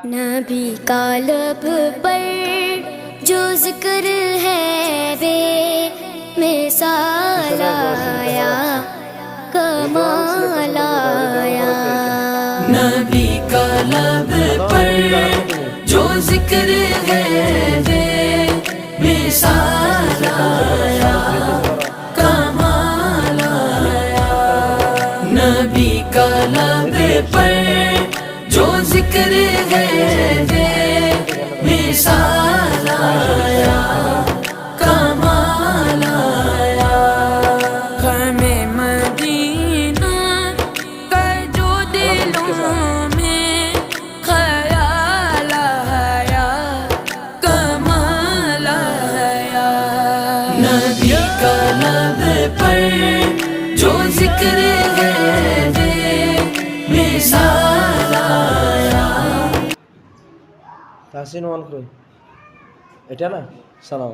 نبی کا لب پر جو ذکر ہے بے مثال آیا، کمال آیا۔ نبی کا لب پر جو ذکر ہے بے مثال آیا، کمال آیا۔ نبی کا لب پر جو ذکر ہے بے مثال آیا، کمال آیا۔ ہمیں مدینہ کا جو دلوں میں خیال آیا، کمال آیا۔ نبی کا لب پر جو ذکر ہے بے مثال آیا۔ তাহসিন ওয়ান কই এটা না সালাম